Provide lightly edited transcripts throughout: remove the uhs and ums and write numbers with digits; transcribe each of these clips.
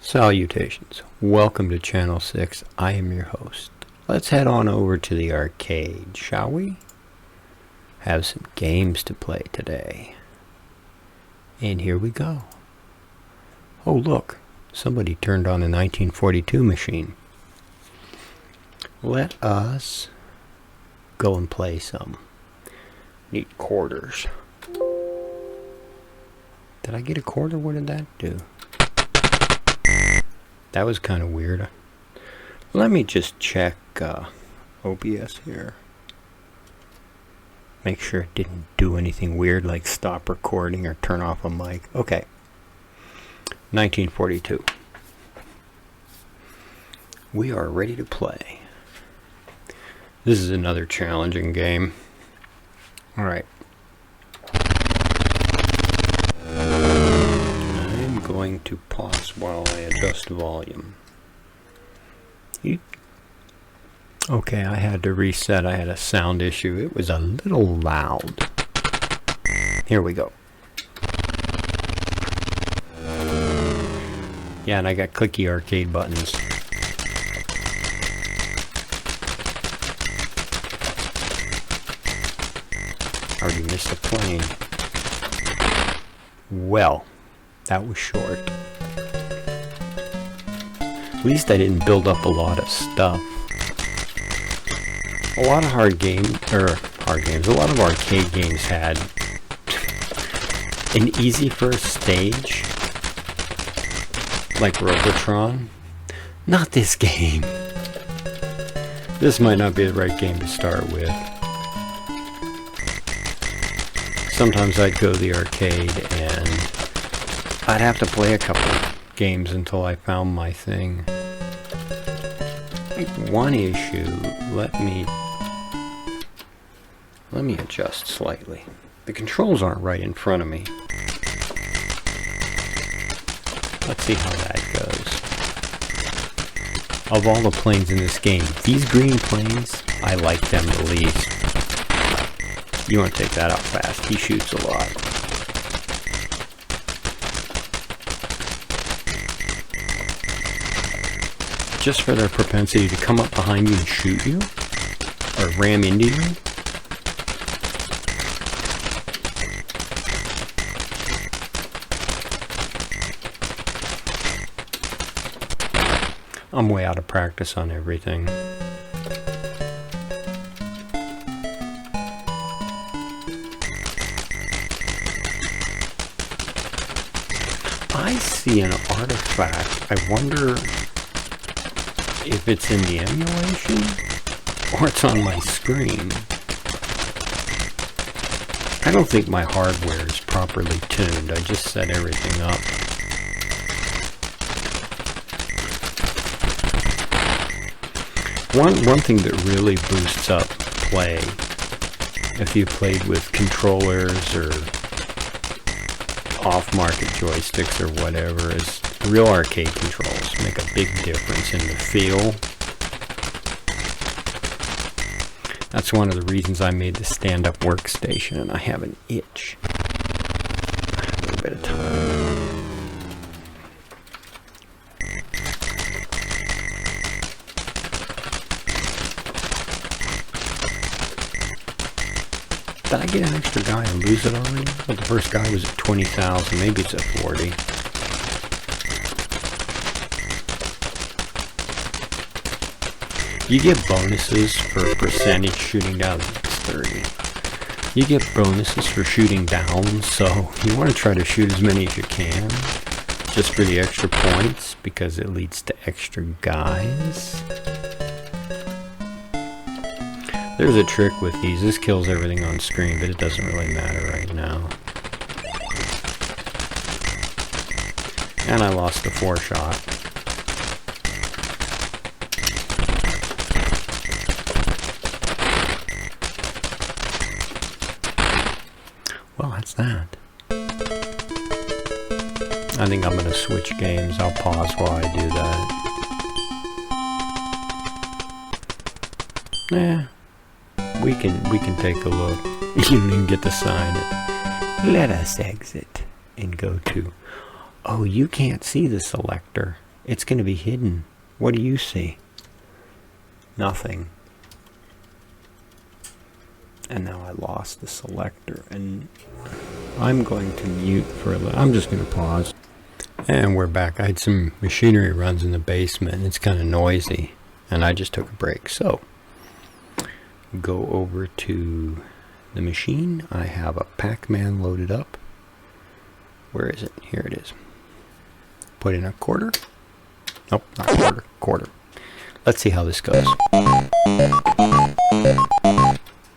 Salutations. Welcome to Channel 6. I am your host. Let's head on over to the arcade, shall we? Have some games to play today. And here we go. Oh look, somebody turned on a 1942 machine. Let us go and play some. Need quarters. Did I get a quarter? What did that do? That was kind of weird. Let me just check OBS here. Make sure it didn't do anything weird like stop recording or turn off a mic. Okay. 1942. We are ready to play. This is another challenging game. Alright. I'm going to pause while I adjust volume. Okay, I had to reset. I had a sound issue. It was a little loud. Here we go. Yeah, and I got clicky arcade buttons. Already missed a plane. Well, that was short. At least I didn't build up a lot of stuff. A lot of a lot of arcade games had an easy first stage, like Robotron. Not this game. This might not be the right game to start with. Sometimes I'd go to the arcade and I'd have to play a couple games until I found my thing. One issue, let me adjust slightly. The controls aren't right in front of me. Let's see how that goes. Of all the planes in this game, these green planes, I like them the least. You want to take that out fast. He shoots a lot. Just for their propensity to come up behind you and shoot you, or ram into you. I'm way out of practice on everything. I see an artifact. I wonder if it's in the emulation or it's on my screen. I don't think my hardware is properly tuned. I just set everything up. One thing that really boosts up play, if you played with controllers or off-market joysticks or whatever, is real arcade controls. Make a big difference in the feel. That's one of the reasons I made the stand-up workstation, and I have an itch. A little bit of time. Did I get an extra guy and lose it already? Well, the first guy was at 20,000. Maybe it's at 40. You get bonuses for percentage shooting down. It's 30. You get bonuses for shooting down, so you want to try to shoot as many as you can, just for the extra points, because it leads to extra guys. There's a trick with these. This kills everything on screen, but it doesn't really matter right now. And I lost the 4-shot. Well, that's that. I think I'm gonna switch games. I'll pause while I do that. We can take a look. You didn't even get to sign it. Let us exit and go to. Oh, you can't see the selector. It's gonna be hidden. What do you see? Nothing. And now I lost the selector, and I'm going to mute for a little. I'm just going to pause. And we're back. I had some machinery runs in the basement, and it's kind of noisy, and I just took a break. So, go over to the machine. I have a pac-man loaded up. Where is it? Here it is. Put in a quarter. Nope, not quarter. Quarter. Let's see how this goes.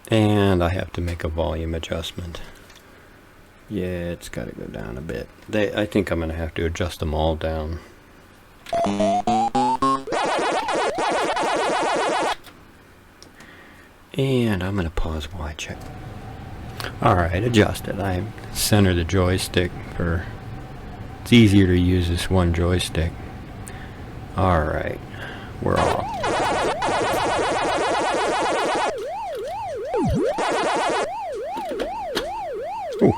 And I have to make a volume adjustment. Yeah, it's got to go down a bit. I think I'm going to have to adjust them all down. And I'm going to pause while I check. Alright, adjusted. I center the joystick for... It's easier to use this one joystick. Alright, we're off. Ooh.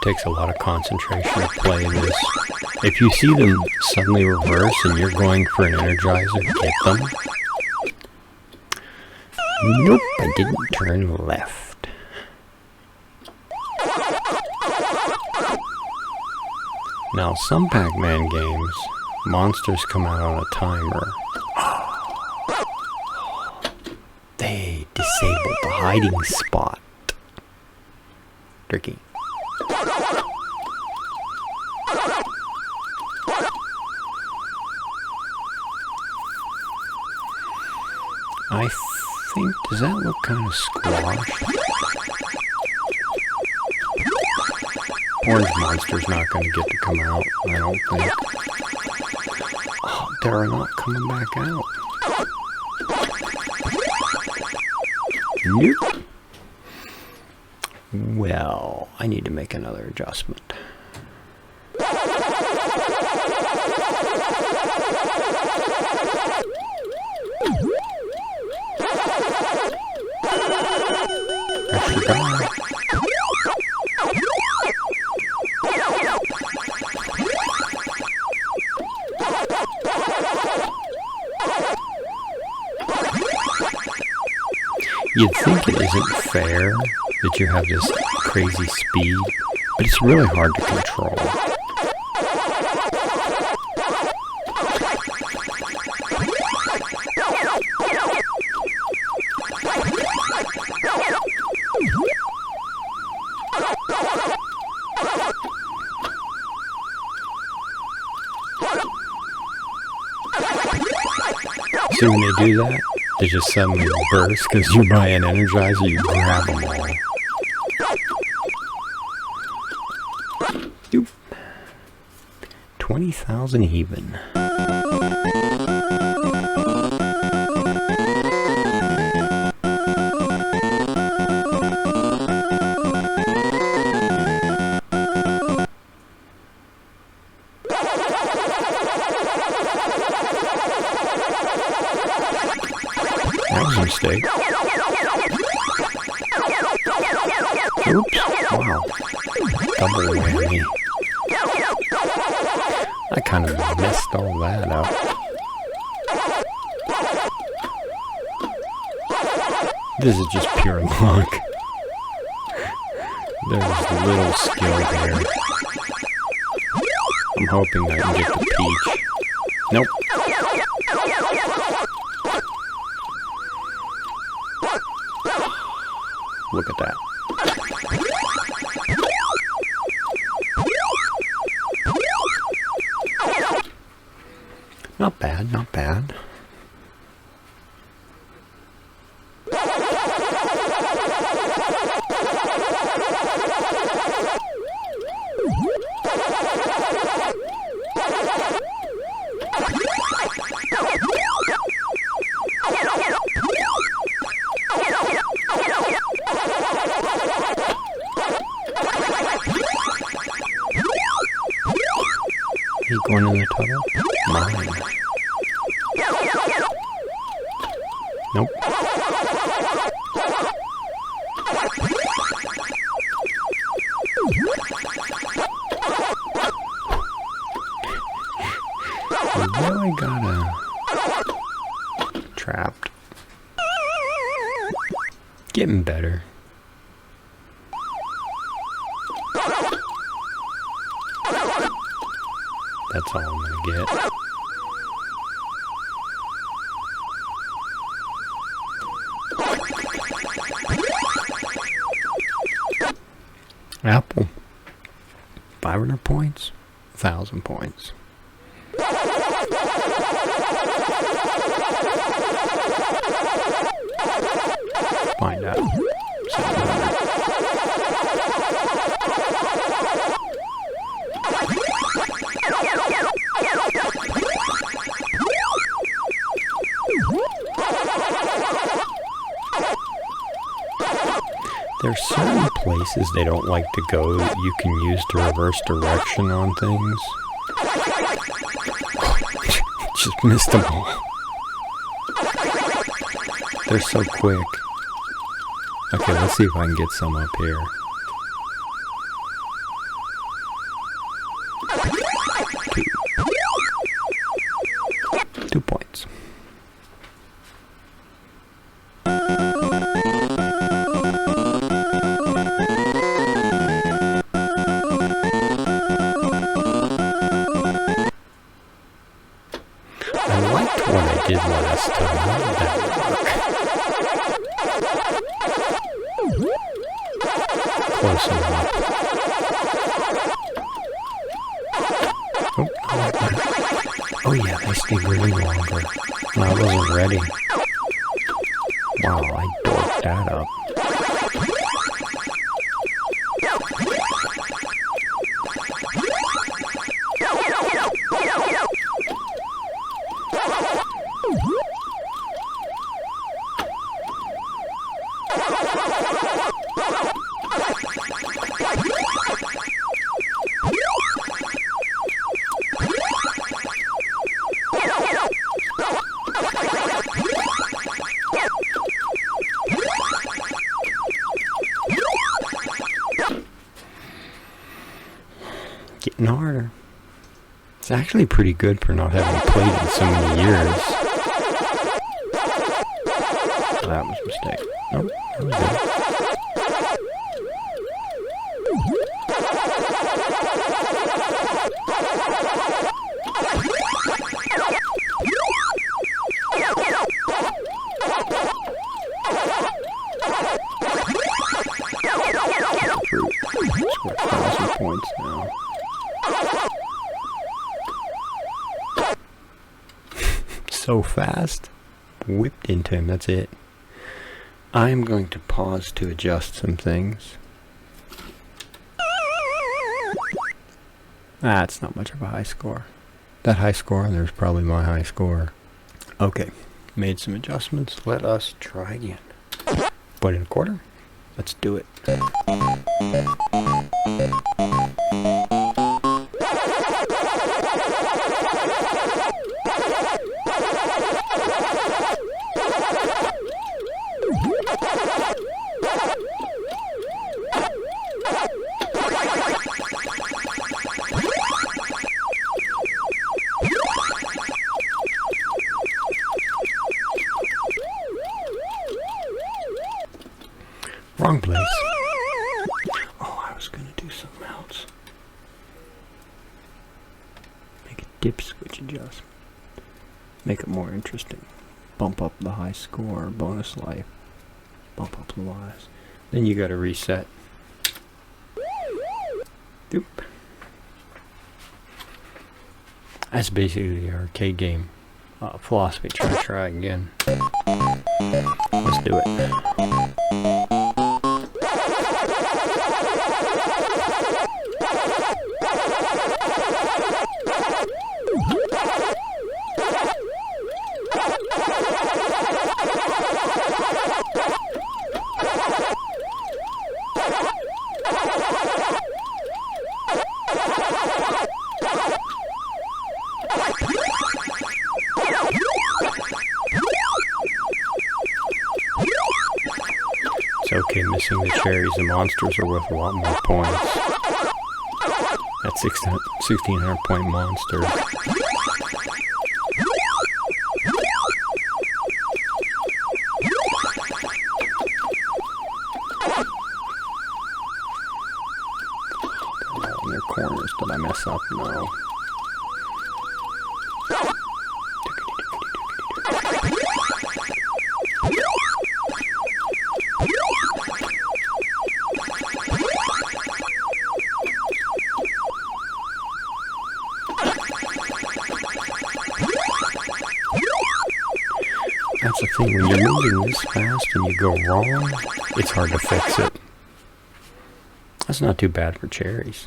Takes a lot of concentration to play this. If you see them suddenly reverse and you're going for an Energizer, get them. Nope, I didn't turn left. Now, some Pac-Man games, monsters come out on a timer. They disabled the hiding spot. Tricky. I think, does that look kind of squashed? Orange Monster's not going to get to come out, I don't think. Oh, they're not coming back out. Nope. Well, I need to make another adjustment. I forgot. You'd think it isn't fair that you have this crazy speed, but it's really hard to control. So when they do that, they just suddenly burst because you buy an Energizer, you grab them all. Doop. 20,000 even. That was a mistake. Oops. Wow. Double whammy. I kind of messed all that up. This is just pure luck. There's little skill here. I'm hoping I can get the peach. Nope. Look at that. Not bad, not bad. one in the tunnel? Mine. Nope. We really got trapped. Getting better. That's all I'm gonna get. Apple. 500 points. 1,000 points. Find out. 700. There's certain places they don't like to go that you can use to reverse direction on things. Just missed them all. They're so quick. Okay, let's see if I can get some up here. 2 points. I liked what I did last time. How did that work? Close enough. Oh yeah, they stayed really longer. And I wasn't ready. Wow, I dorked that up. Getting harder. It's actually pretty good for not having played in so many years. That was a mistake. Nope, that was good. Scored 1,000 points now. So fast. Whipped into him, that's it. I'm going to pause to adjust some things. That's not much of a high score. That high score, there's probably my high score. Okay, made some adjustments. Let us try again. Put in a quarter. Let's do it. Wrong place. Oh, I was going to do something else. Make a dip switch adjustment. Make it more interesting. Bump up the high score, bonus life. Bump up the lives. Then you got to reset. Doop. That's basically the arcade game philosophy. Try again. Let's do it. It's okay missing the cherries. The monsters are worth a lot more points. That's 1600 point monster. In their corners, did I mess up? No. That's the thing, when you're moving this fast and you go wrong, it's hard to fix it. That's not too bad for cherries.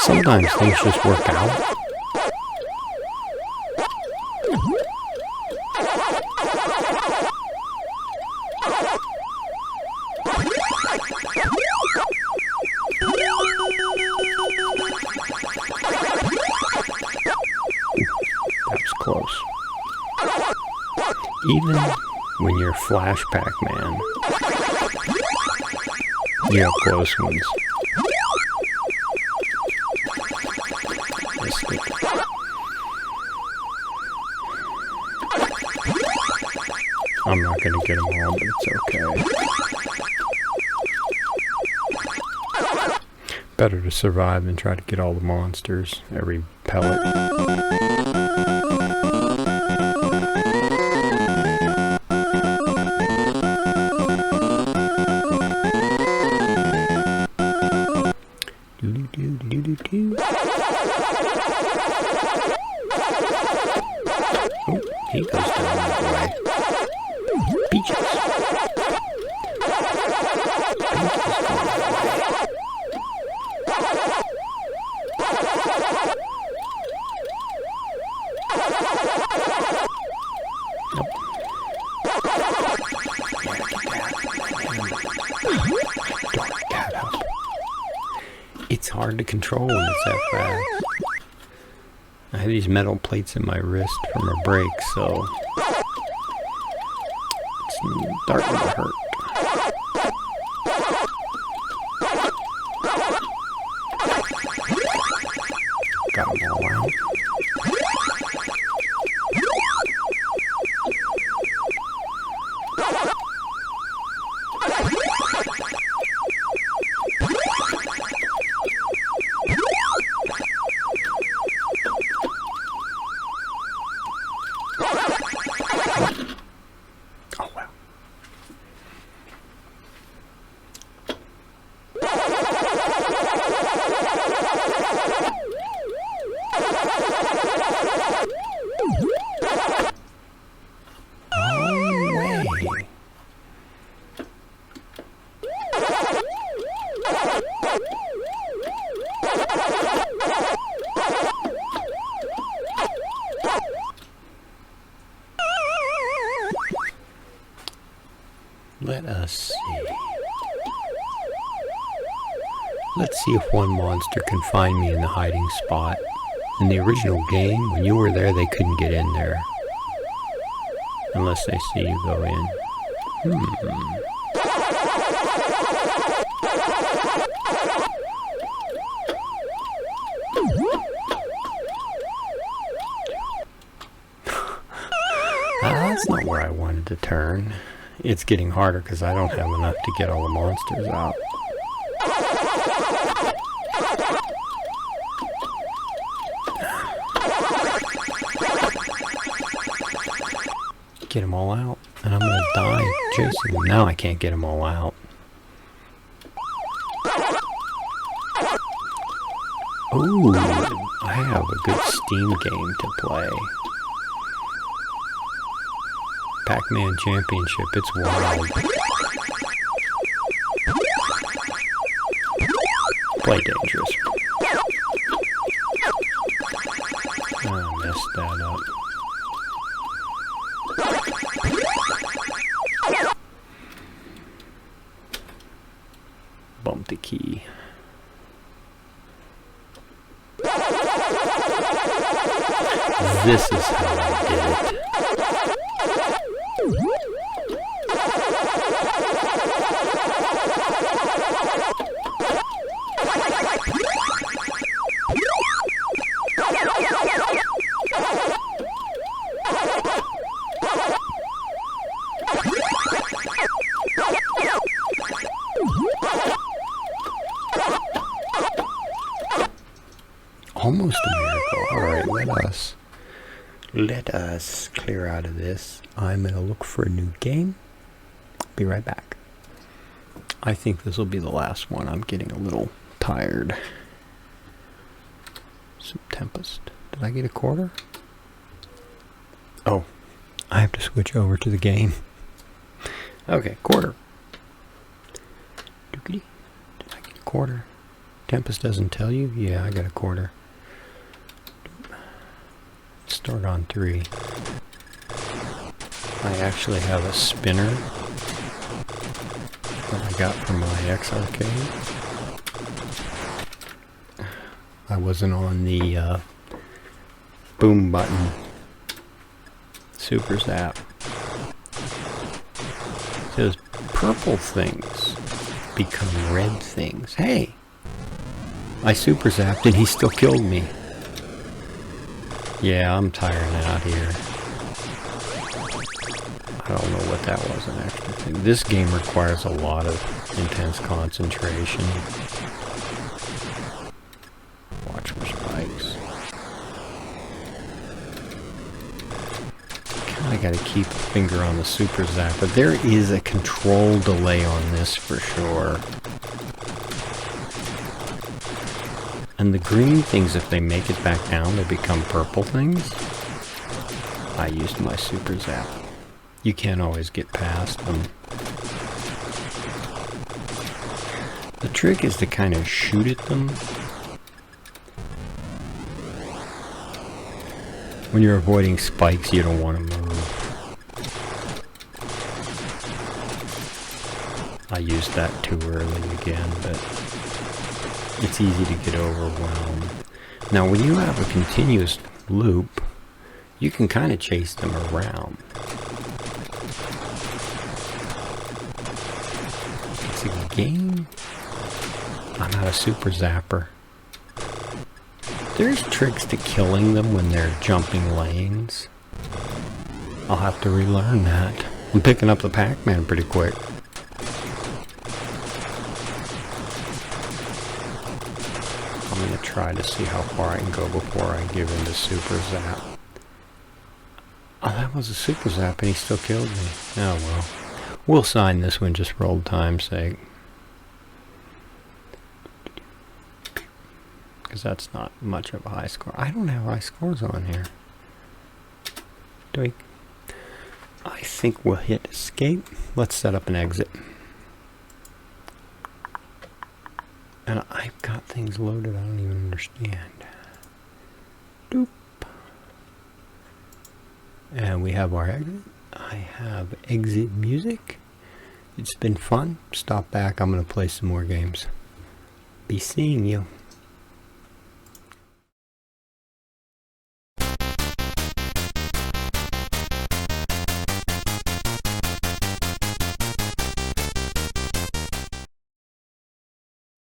Sometimes things just work out. That was close. Even when you're Flash Pac-Man, you have close ones. I'm not going to get them all, but it's okay. Better to survive than try to get all the monsters, every pellet. Oh, he goes down that way. Peaches. It's hard to control when it's that fast. I have these metal plates in my wrist from a break, so it's starting to hurt. Got them all out. Oh wow. Let us see. Let's see if one monster can find me in the hiding spot. In the original game, when you were there, they couldn't get in there. Unless they see you go in. That's not where I wanted to turn. It's getting harder because I don't have enough to get all the monsters out. Get them all out, and I'm gonna die chasing them. Now I can't get them all out. Ooh, I have a good Steam game to play. Pac-Man Championship, it's wild. Play dangerous. Oh, I messed messed that up. Bump the key. This is how I did it. Almost a miracle. Alright, let us clear out of this. I'm going to look for a new game. Be right back. I think this will be the last one. I'm getting a little tired. Some Tempest. Did I get a quarter? Oh, I have to switch over to the game. Okay, quarter. Did I get a quarter? Tempest doesn't tell you? Yeah, I got a quarter. Start on 3. I actually have a spinner that I got from my X-Arcade. I wasn't on the boom button super zap. It says purple things become red things. Hey! I super zapped and he still killed me. Yeah, I'm tiring out here. I don't know what that was, an extra thing. This game requires a lot of intense concentration. Watch for spikes. Kinda gotta keep a finger on the super zap, but there is a control delay on this for sure. And the green things, if they make it back down, they become purple things. I used my super zap. You can't always get past them. The trick is to kind of shoot at them. When you're avoiding spikes, you don't want to move. I used that too early again, but it's easy to get overwhelmed. Now when you have a continuous loop, you can kind of chase them around. It's a game. I'm not a super zapper. There's tricks to killing them when they're jumping lanes. I'll have to relearn that. I'm picking up the Pac-Man pretty quick. I'm going to try to see how far I can go before I give in to super zap. Oh, that was a super zap and he still killed me. Oh well. We'll sign this one just for old time's sake. Because that's not much of a high score. I don't have high scores on here. Do we? I think we'll hit escape. Let's set up an exit. And I've got things loaded I don't even understand. Doop. And we have our exit. I have exit music. It's been fun. Stop back. I'm going to play some more games. Be seeing you.